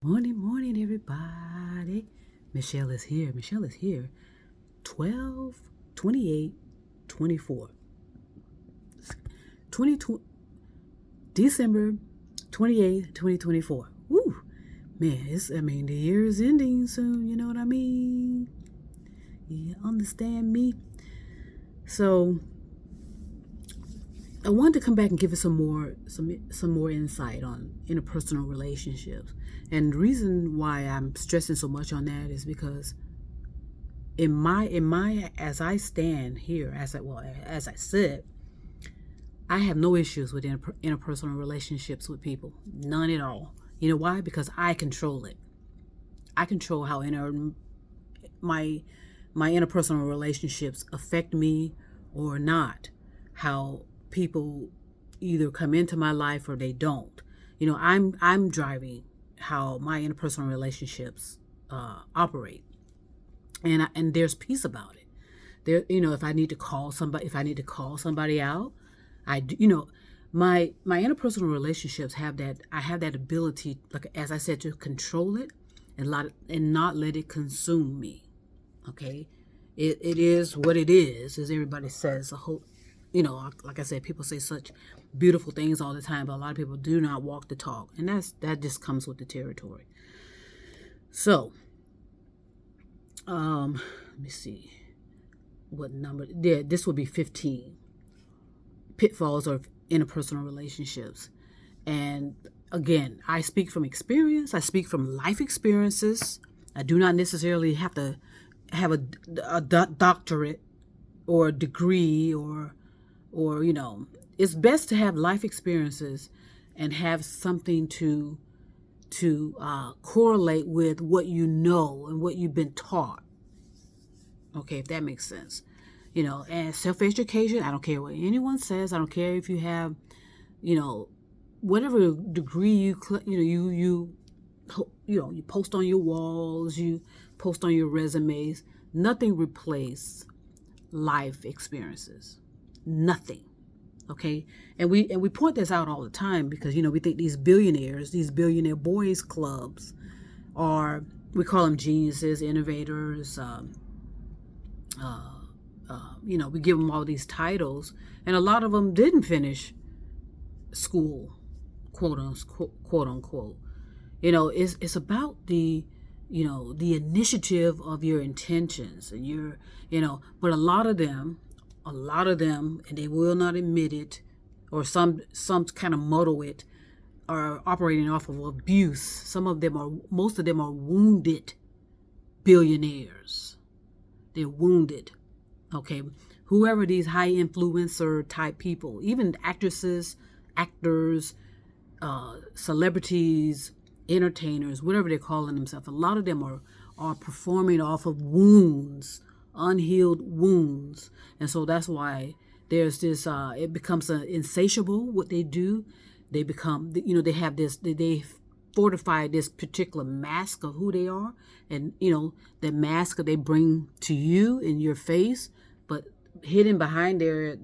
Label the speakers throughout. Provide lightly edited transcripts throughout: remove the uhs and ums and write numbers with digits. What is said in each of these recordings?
Speaker 1: Morning, morning, everybody. Michelle is here. Michelle is here. 12, 28, 24. 20, December 28th, 2024. Woo! Man, the year is ending soon, you know what I mean? You understand me? So, I wanted to come back and give us some more insight on interpersonal relationships. And the reason why I'm stressing so much on that is because in my as I stand here, as I sit, I have no issues with interpersonal relationships with people. None at all. You know why? Because I control it. I control how my interpersonal relationships affect me or not. How people either come into my life or they don't. I'm driving how my interpersonal relationships operate, and there's peace about it. If I need to call somebody out, I do. My interpersonal relationships have that. I have that ability, like as I said, to control it and not let it consume me. Okay, it is what it is, as everybody says. Like I said, people say such beautiful things all the time, but a lot of people do not walk the talk, and that just comes with the territory. So, let me see what number. Yeah, this will be 15 pitfalls of interpersonal relationships, and again, I speak from experience. I speak from life experiences. I do not necessarily have to have a doctorate or a degree or it's best to have life experiences and have something to correlate with what you know and what you've been taught. Okay, if that makes sense. And self-education, I don't care what anyone says. I don't care if you have, whatever degree you post on your walls, you post on your resumes. Nothing replaces life experiences. Nothing. Okay, and we point this out all the time because we think these billionaire boys clubs we call them geniuses, innovators. We give them all these titles, and a lot of them didn't finish school, quote unquote. It's about the initiative of your intentions and but a lot of them, and they will not admit it, or some kind of muddle it, are operating off of abuse. Most of them are wounded billionaires. They're wounded. Okay, whoever these high influencer type people, even actresses, actors, celebrities, entertainers, whatever they're calling themselves, a lot of them are performing off of wounds, unhealed wounds. And so that's why there's this it becomes insatiable what they do. They become, they have this, they fortify this particular mask of who they are, and the mask that they bring to you in your face, but hidden behind their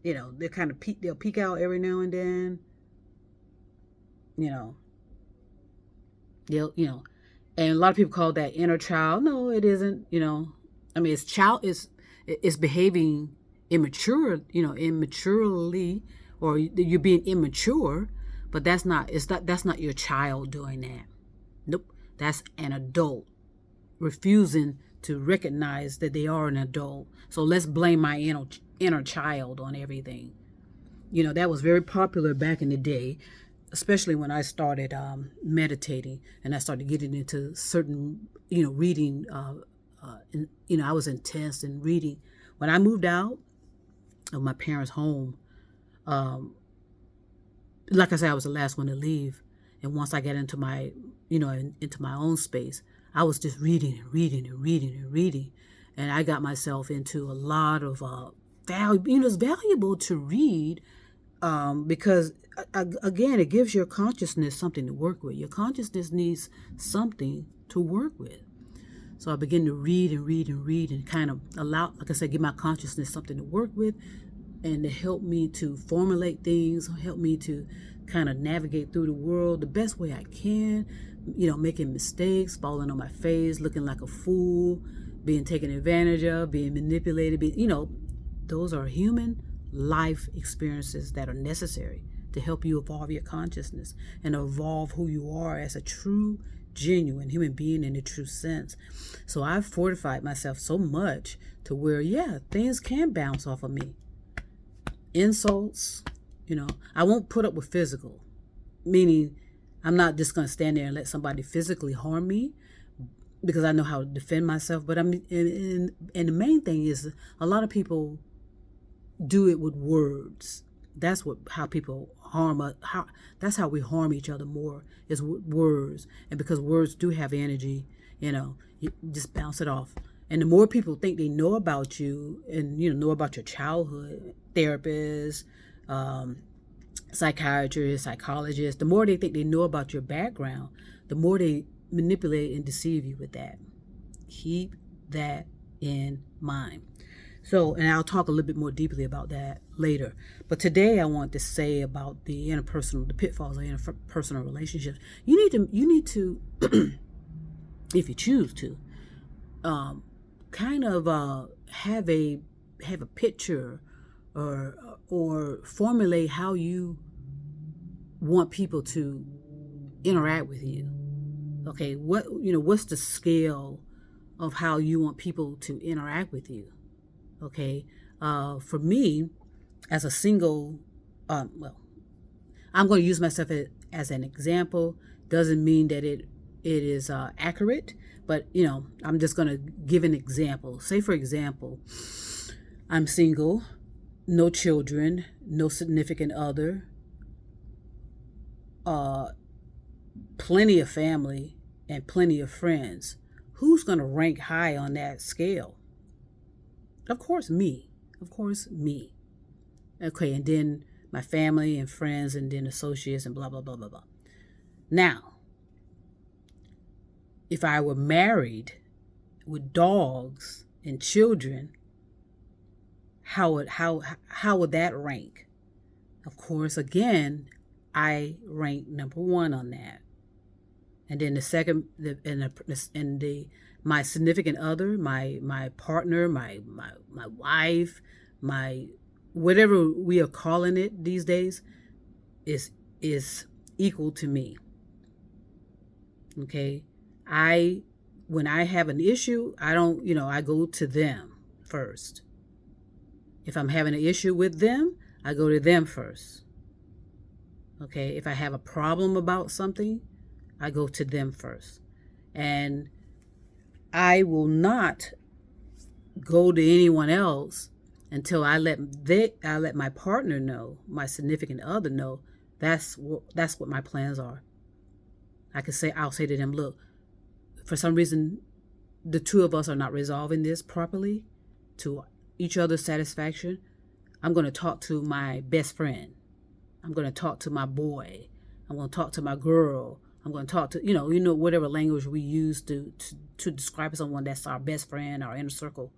Speaker 1: they kind of they'll peek out every now and then. They'll and a lot of people call that inner child. No, it isn't. It's behaving immaturely, or you're being immature, but that's not your child doing that. Nope, that's an adult refusing to recognize that they are an adult. So let's blame my inner child on everything. That was very popular back in the day, especially when I started meditating and I started getting into certain, reading. I was intense in reading. When I moved out of my parents' home, like I said, I was the last one to leave. And once I got into my, into my own space, I was just reading and reading and reading and reading. And I got myself into a lot of value. It's valuable to read because, again, it gives your consciousness something to work with. Your consciousness needs something to work with. So I began to read and read and read and kind of allow, like I said, give my consciousness something to work with, and to help me to formulate things, help me to kind of navigate through the world the best way I can, making mistakes, falling on my face, looking like a fool, being taken advantage of, being manipulated, those are human life experiences that are necessary to help you evolve your consciousness and evolve who you are as a true, genuine human being in the true sense. So I've fortified myself so much to where, yeah, things can bounce off of me. Insults, I won't put up with physical, meaning I'm not just going to stand there and let somebody physically harm me because I know how to defend myself. But and the main thing is a lot of people do it with words. That's how people harm us. That's how we harm each other more, is with words. And because words do have energy, you just bounce it off. And the more people think they know about you and know about your childhood, therapists, psychiatrists, psychologists, the more they think they know about your background, the more they manipulate and deceive you with that. Keep that in mind. So, and I'll talk a little bit more deeply about that later. But today I want to say about the pitfalls of interpersonal relationships. You need to, if you choose to, kind of have a picture or formulate how you want people to interact with you. Okay, what's the scale of how you want people to interact with you? Okay, for me, as a single, I'm going to use myself as an example. Doesn't mean that it is accurate, but I'm just going to give an example. Say, for example, I'm single, no children, no significant other, plenty of family, and plenty of friends. Who's going to rank high on that scale? Of course, me. Okay, and then my family and friends and then associates and blah, blah, blah, blah, blah. Now, if I were married with dogs and children, how would that rank? Of course, again, I rank number one on that. And then the second, my significant other, my partner, my wife, my whatever we are calling it these days, is equal to me. Okay, when I have an issue, I don't, I go to them first. If I'm having an issue with them, I go to them first. Okay, if I have a problem about something, I go to them first. And I will not go to anyone else until I let my partner know, my significant other know, that's what my plans are. I'll say to them, look, for some reason, the two of us are not resolving this properly to each other's satisfaction. I'm going to talk to my best friend. I'm going to talk to my boy. I'm going to talk to my girl. I'm going to talk to, whatever language we use to describe someone that's our best friend, our inner circle.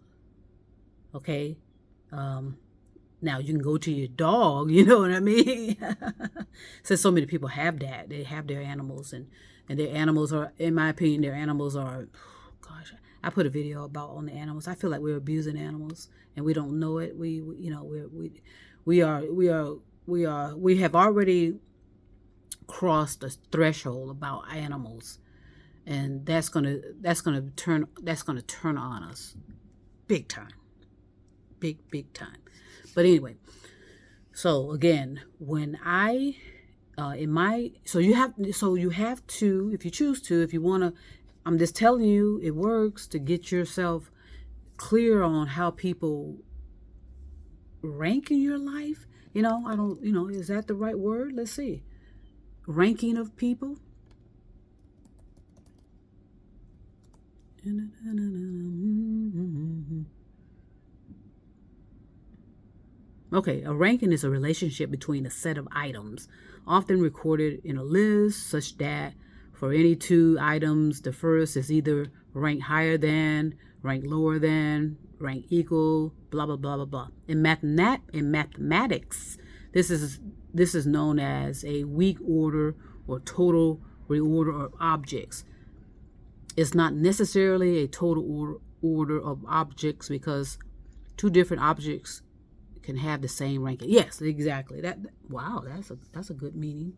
Speaker 1: Okay? Now, you can go to your dog, you know what I mean? Since so many people have that. They have their animals, and their animals are, in my opinion, gosh, I put a video on the animals. I feel like we're abusing animals, and we don't know it. We have already crossed the threshold about animals, and that's gonna turn on us big time, big time. But anyway, so again, when you have to, if you choose to, if you want to, I'm just telling you, it works to get yourself clear on how people rank in your life. Is that the right word? Let's see. Ranking of people. Okay, a ranking is a relationship between a set of items, often recorded in a list, such that for any two items, the first is either ranked higher than, ranked lower than, ranked equal, blah, blah, blah, blah, blah. In mathematics, This is known as a weak order or total reorder of objects. It's not necessarily a total order of objects because two different objects can have the same ranking. Yes, exactly. Wow, that's a good meaning.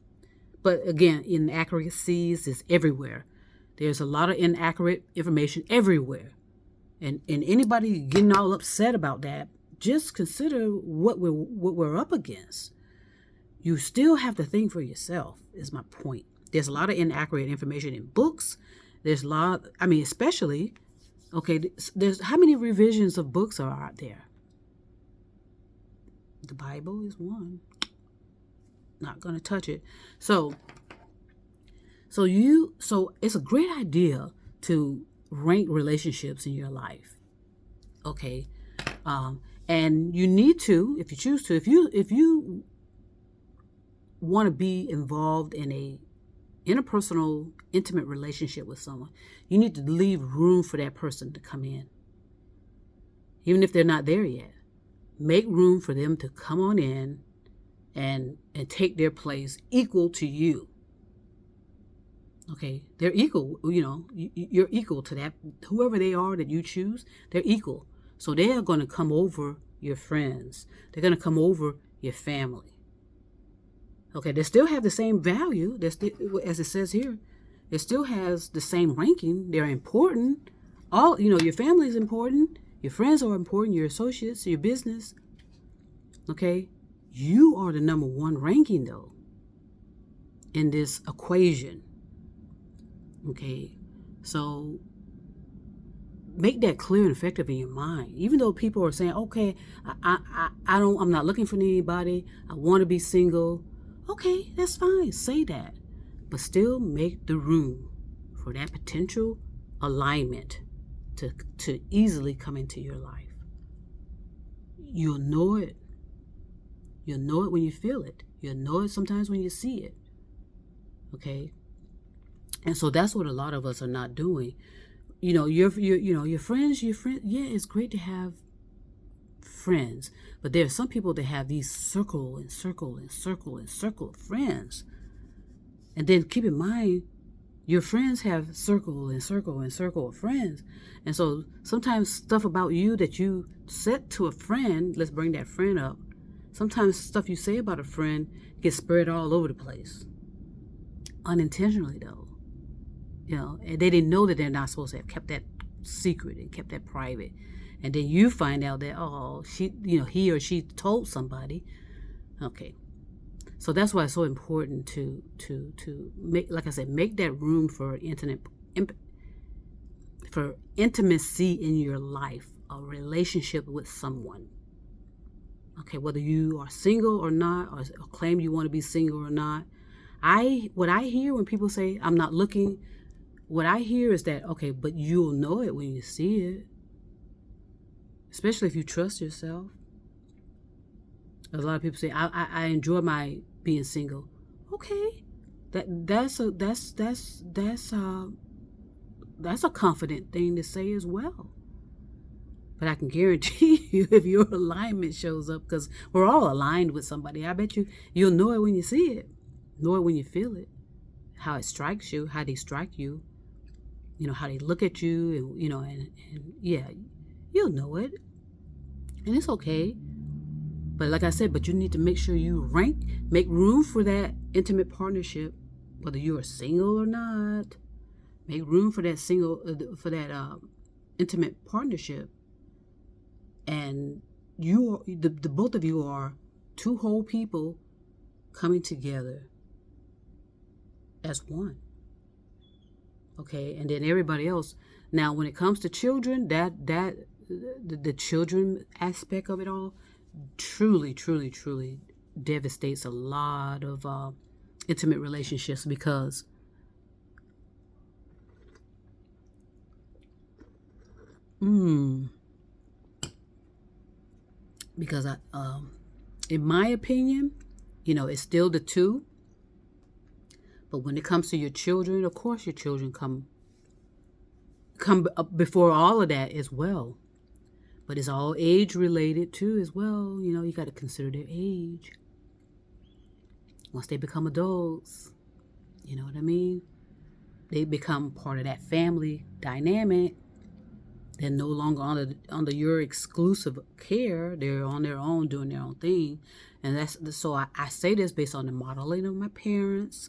Speaker 1: But again, inaccuracies is everywhere. There's a lot of inaccurate information everywhere. And anybody getting all upset about that, just consider what we're up against. You still have to think for yourself, is my point. There's a lot of inaccurate information in books. There's a lot, especially, okay, there's how many revisions of books are out there? The Bible is one. Not going to touch it. So it's a great idea to rank relationships in your life. Okay. And you need to, if you choose to, if you want to be involved in a interpersonal, intimate relationship with someone, you need to leave room for that person to come in. Even if they're not there yet. Make room for them to come on in and take their place equal to you. Okay, they're equal, you're equal to that. Whoever they are that you choose, they're equal. So they are going to come over your friends. They're going to come over your family. Okay, they still have the same value, as it says here. It still has the same ranking. They're important. Your family is important. Your friends are important. Your associates, your business. Okay, you are the number one ranking, though, in this equation. Okay, so make that clear and effective in your mind. Even though people are saying, okay, I'm not looking for anybody. I want to be single. Okay, that's fine. Say that. But still make the room for that potential alignment to easily come into your life. You'll know it. You'll know it when you feel it. You'll know it sometimes when you see it. Okay? And so that's what a lot of us are not doing. Your friends, yeah, it's great to have friends. But there are some people that have these circle and circle and circle and circle of friends. And then keep in mind, your friends have circle and circle and circle of friends. And so sometimes stuff about you that you said to a friend, let's bring that friend up. Sometimes stuff you say about a friend gets spread all over the place. Unintentionally, though. And they didn't know that they're not supposed to have kept that secret and kept that private. And then you find out that, he or she told somebody. Okay. So that's why it's so important to make, like I said, make that room for intimacy in your life, a relationship with someone. Okay, whether you are single or not, or claim you want to be single or not. What I hear when people say, I'm not looking, what I hear is that, okay, but you'll know it when you see it. Especially if you trust yourself. A lot of people say, I enjoy my being single. Okay. That's a confident thing to say as well. But I can guarantee you, if your alignment shows up, because we're all aligned with somebody, I bet you'll know it when you see it. Know it when you feel it. How it strikes you, how they strike you. How they look at you, and yeah, you'll know it. And it's okay. But like I said, but you need to make sure you make room for that intimate partnership, whether you are single or not. Make room for that intimate partnership. And the both of you are two whole people coming together as one. Okay, and then everybody else. Now, when it comes to children, the children aspect of it all truly, truly, truly devastates a lot of intimate relationships because in my opinion, it's still the two. But when it comes to your children, of course your children come up before all of that as well. But it's all age related too as well. You got to consider their age. Once they become adults, you know what I mean? They become part of that family dynamic. They're no longer under your exclusive care. They're on their own, doing their own thing. And that's so I say this based on the modeling of my parents.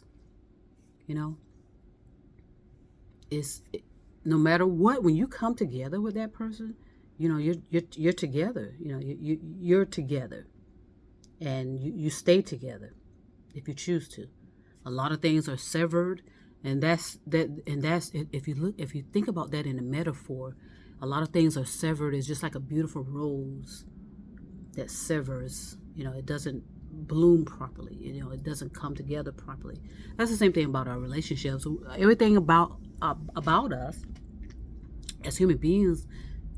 Speaker 1: You know, no matter what, when you come together with that person, you know, you're together. You know, you're together, and you stay together if you choose to. A lot of things are severed, and that's if you think about that in a metaphor, a lot of things are severed. It's just like a beautiful rose that severs. You know, it doesn't bloom properly. You know, it doesn't come together properly. That's the same thing about our relationships. Everything about us as human beings,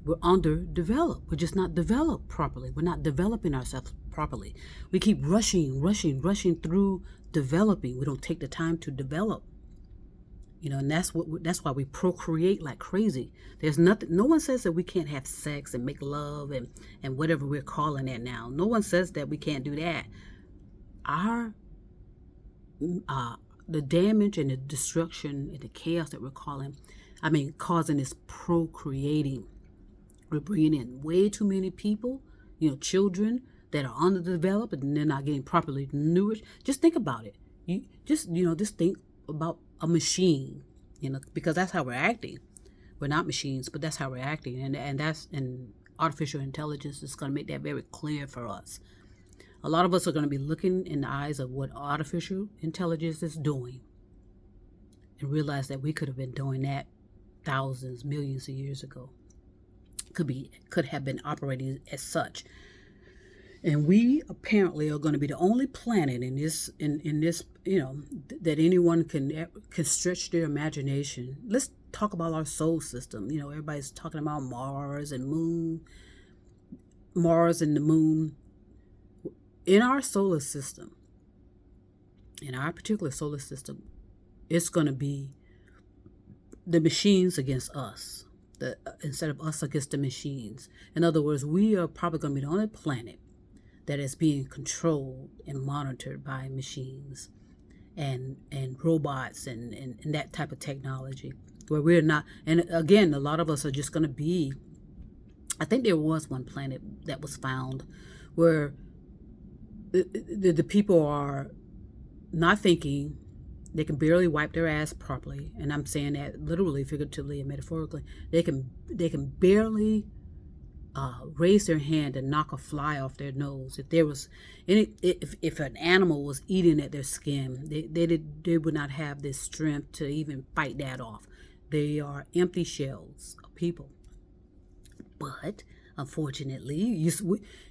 Speaker 1: we're underdeveloped. We're just not developed properly. We're not developing ourselves properly. We keep rushing through developing. We don't take the time to develop. You know, and that's why we procreate like crazy. There's nothing. No one says that we can't have sex and make love and whatever we're calling it now. No one says that we can't do that. The damage and the destruction and the chaos that we're causing is procreating. We're bringing in way too many people, you know, children that are underdeveloped and they're not getting properly nourished. Just think about it. Just think about a machine, you know, because that's how we're acting. We're not machines, but that's how we're acting, and artificial intelligence is going to make that very clear for us. A lot of us are going to be looking in the eyes of what artificial intelligence is doing and realize that we could have been doing that thousands, millions of years ago. Could have been operating as such. And we apparently are going to be the only planet in this, you know, that anyone can stretch their imagination. Let's talk about our solar system. You know, everybody's talking about Mars and the moon. In our solar system, in our particular solar system, it's going to be the machines against us, instead of us against the machines. In other words, we are probably going to be the only planet that is being controlled and monitored by machines and robots and that type of technology, where we're not. And again, a lot of us are just going to be. I think there was one planet that was found where the people are not thinking. They can barely wipe their ass properly, and I'm saying that literally, figuratively, and metaphorically. They can barely raise their hand and knock a fly off their nose. If there was if an animal was eating at their skin, they would not have this strength to even fight that off. They are empty shells of people. But unfortunately,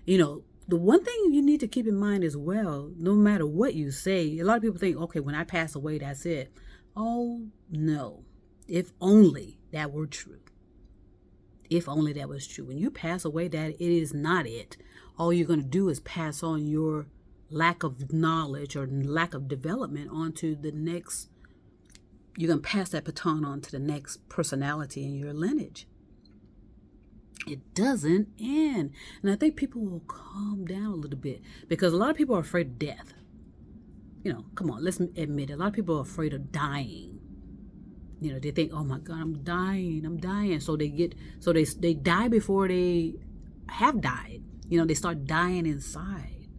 Speaker 1: you know, the one thing you need to keep in mind as well, no matter what you say, a lot of people think, okay, when I pass away, that's it. Oh no! If only that were true. If only that was true. When you pass away, that it is not it. All you're going to do is pass on your lack of knowledge or lack of development onto the next. You're going to pass that baton on to the next personality in your lineage. It doesn't end. And I think people will calm down a little bit, because a lot of people are afraid of death. You know, come on, let's admit it. A lot of people are afraid of dying. You know, they think, oh my God, I'm dying. So they die before they have died. You know, they start dying inside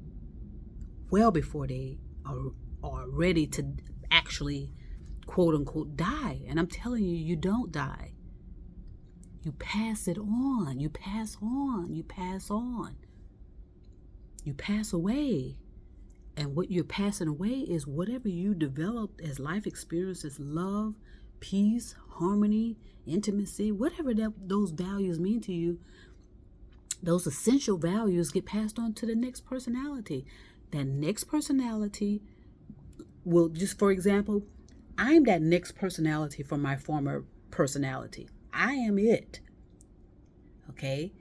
Speaker 1: well before they are ready to actually, quote unquote, die. And I'm telling you, you don't die. You pass it on. You pass on. You pass on. You pass away. And what you're passing away is whatever you developed as life experiences, love, peace, harmony, intimacy, whatever those values mean to you. Those essential values get passed on to the next personality. That next personality will, just for example, I'm that next personality from my former personality. I am it. Okay?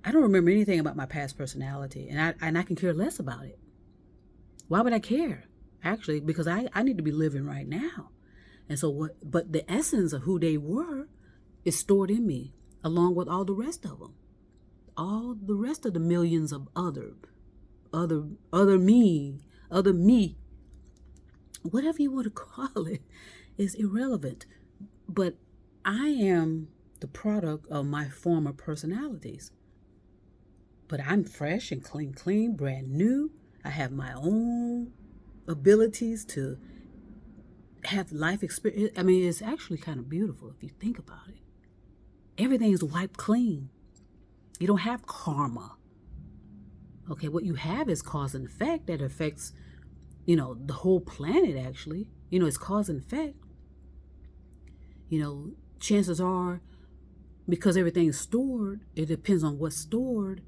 Speaker 1: I don't remember anything about my past personality, and I can care less about it. Why would I care? Actually, because I need to be living right now. And so but the essence of who they were is stored in me, along with all the rest of them. All the rest of the millions of other me whatever you want to call it is irrelevant. But I am the product of my former personalities. But I'm fresh and clean, brand new. I have my own abilities to have life experience. I mean, it's actually kind of beautiful if you think about it. Everything's wiped clean. You don't have karma. Okay, what you have is cause and effect that affects, the whole planet actually. It's cause and effect. Chances are, because everything's stored, it depends on what's stored,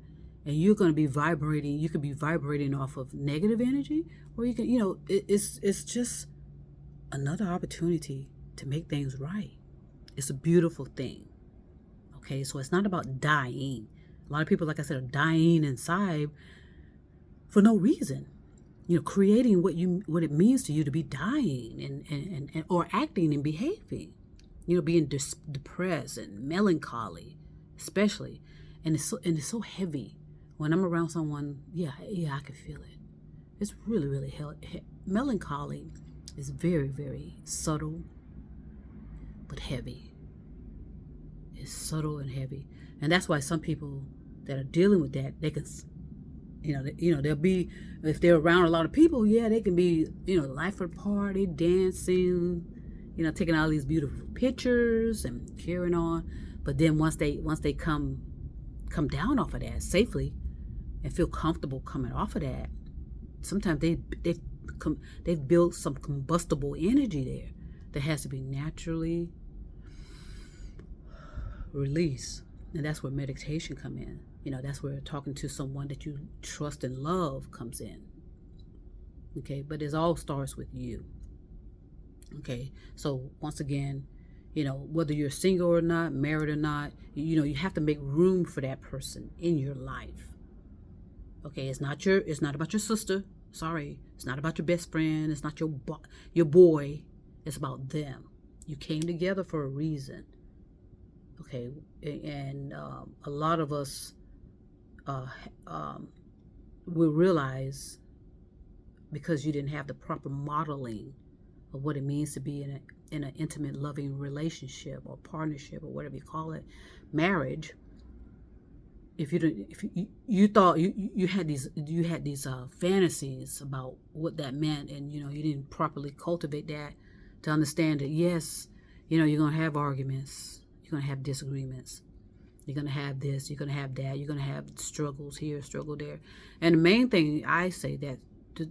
Speaker 1: and you're going to be vibrating. You could be vibrating off of negative energy, or you can, it's just another opportunity to make things right. It's a beautiful thing. Okay, so it's not about dying. A lot of people, like I said, are dying inside for no reason. Creating what it means to you to be dying and or acting and behaving. Being depressed and melancholy, especially, and it's so heavy. When I'm around someone, yeah, I can feel it. It's really, really melancholy is very, very subtle, but heavy. It's subtle and heavy, and that's why some people that are dealing with that, they can, they'll be, if they're around a lot of people, yeah, they can be, life of the party, dancing, taking all these beautiful pictures and carrying on. But then once they come down off of that safely and feel comfortable coming off of that, sometimes they've built some combustible energy there that has to be naturally released. And that's where meditation come in. That's where talking to someone that you trust and love comes in. Okay, but it all starts with you. Okay, so once again, whether you're single or not, married or not, you have to make room for that person in your life. Okay, it's not about your sister. Sorry, it's not about your best friend. It's not your boy. It's about them. You came together for a reason. Okay, and a lot of us will realize, because you didn't have the proper modeling of what it means to be in an intimate, loving relationship or partnership or whatever you call it, marriage. If you thought you had these fantasies about what that meant, and you didn't properly cultivate that to understand that, yes, you're gonna have arguments, you're gonna have disagreements, you're gonna have this, you're gonna have that, you're gonna have struggles here, struggle there, and the main thing I say that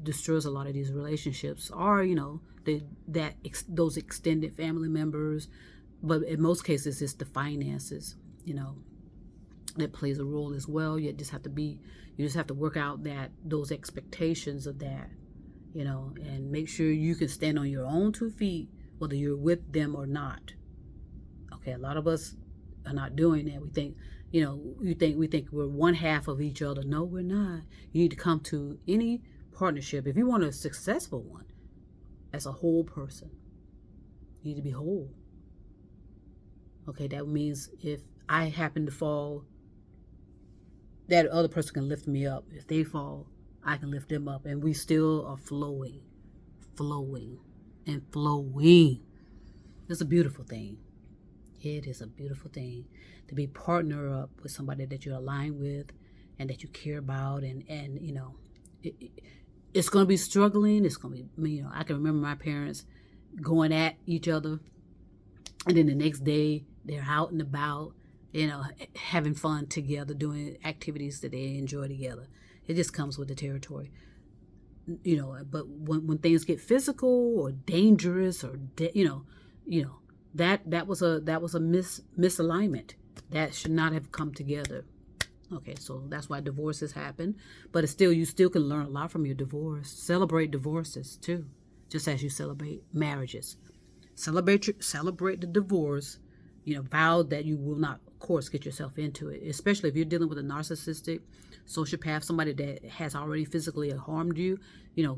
Speaker 1: destroys a lot of these relationships are those extended family members, but in most cases it's the finances that plays a role as well. You just have to work out those expectations of that, and make sure you can stand on your own 2 feet, whether you're with them or not. Okay, a lot of us are not doing that. We think we think we're one half of each other. No, we're not. You need to come to any partnership, if you want a successful one, as a whole person. You need to be whole. Okay, that means if I happen to fall, that other person can lift me up. If they fall, I can lift them up, and we still are flowing, and flowing. It's a beautiful thing. It is a beautiful thing to be partner up with somebody that you're aligned with and that you care about, and it's going to be struggling. It's going to be, I can remember my parents going at each other, and then the next day they're out and about, having fun together, doing activities that they enjoy together. It just comes with the territory, but when things get physical or dangerous, or that was a misalignment that should not have come together. Okay, so that's why divorces happen. But you still can learn a lot from your divorce. Celebrate divorces too, just as you celebrate marriages. Celebrate the divorce. Vow that you will not, of course, get yourself into it. Especially if you're dealing with a narcissistic, sociopath, somebody that has already physically harmed you.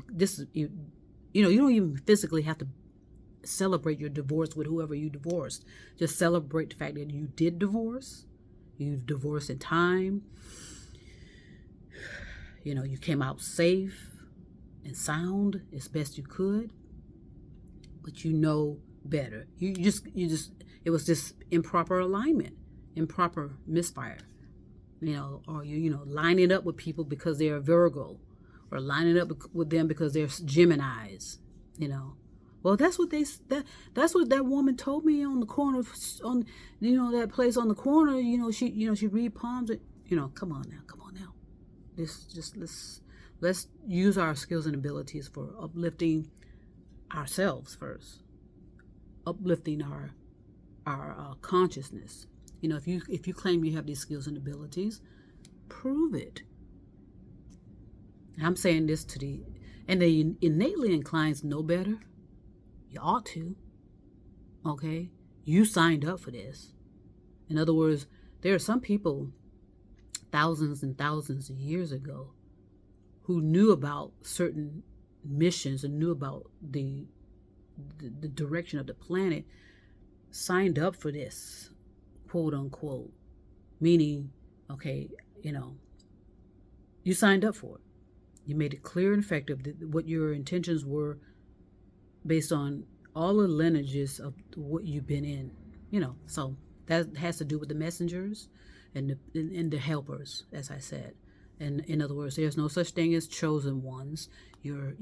Speaker 1: This is you don't even physically have to celebrate your divorce with whoever you divorced. Just celebrate the fact that you did divorce. You divorced in time. You came out safe and sound as best you could. but you know better. You just it was just improper alignment, improper misfire. Or you lining up with people because they're Virgo, or lining up with them because they're Geminis. Well, that's what that's what that woman told me on the corner, on that place on the corner. She read palms. Come on now. Let's use our skills and abilities for uplifting ourselves first, uplifting our consciousness. If you claim you have these skills and abilities, prove it. I'm saying this to the innately inclined know better. You ought to. Okay? You signed up for this. In other words, there are some people thousands and thousands of years ago who knew about certain missions and knew about the direction of the planet, signed up for this, quote unquote. Meaning, okay, you signed up for it. You made it clear and effective what your intentions were based on all the lineages of what you've been in. So that has to do with the messengers and the helpers, as I said. And in other words, there's no such thing as chosen ones. You're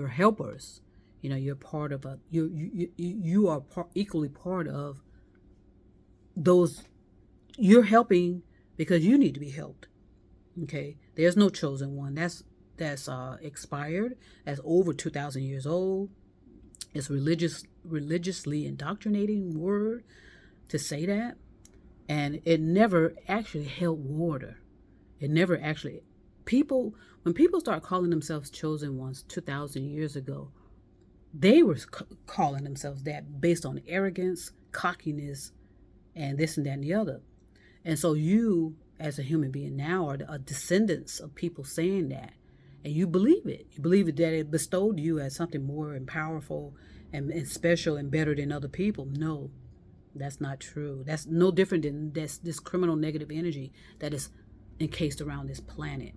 Speaker 1: helpers. You're part of you are equally part of those. You're helping because you need to be helped. Okay, there's no chosen one. That's expired. That's over 2,000 years old. It's religiously indoctrinating word to say that, and it never actually held water. It never actually. When people start calling themselves chosen ones 2,000 years ago, they were calling themselves that based on arrogance, cockiness, and this and that and the other. And so you, as a human being now, are a descendants of people saying that. And you believe it. You believe it, that it bestowed you as something more and powerful and special and better than other people. No, that's not true. That's no different than this criminal negative energy that is encased around this planet.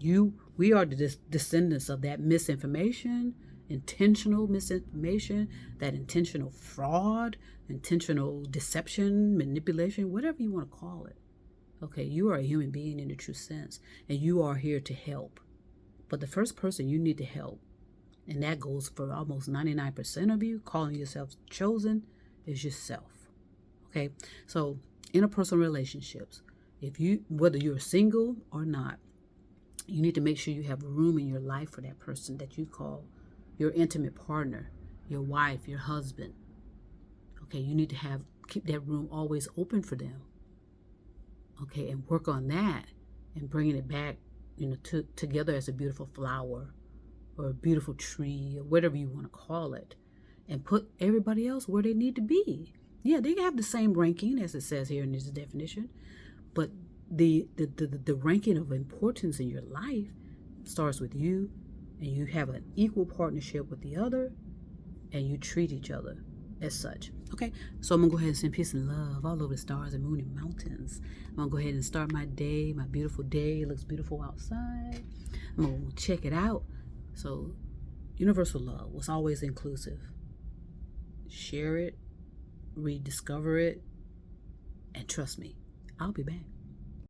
Speaker 1: We are the descendants of that misinformation, intentional misinformation, that intentional fraud, intentional deception, manipulation, whatever you want to call it. Okay, you are a human being in the true sense, and you are here to help. But the first person you need to help, and that goes for almost 99% of you calling yourselves chosen, is yourself. Okay, so interpersonal relationships, whether you're single or not, you need to make sure you have room in your life for that person that you call your intimate partner, your wife, your husband. Okay, you need to keep that room always open for them. Okay, and work on that and bringing it back, together as a beautiful flower or a beautiful tree or whatever you want to call it, and put everybody else where they need to be. Yeah, they have the same ranking as it says here in this definition, but the ranking of importance in your life starts with you, and you have an equal partnership with the other, and you treat each other as such. Okay, so I'm gonna go ahead and send peace and love all over the stars and moon and mountains. I'm gonna go ahead and start my day, my beautiful day. It looks beautiful outside. I'm gonna check it out. So universal love was always inclusive. Share it, rediscover it, and trust me, I'll be back.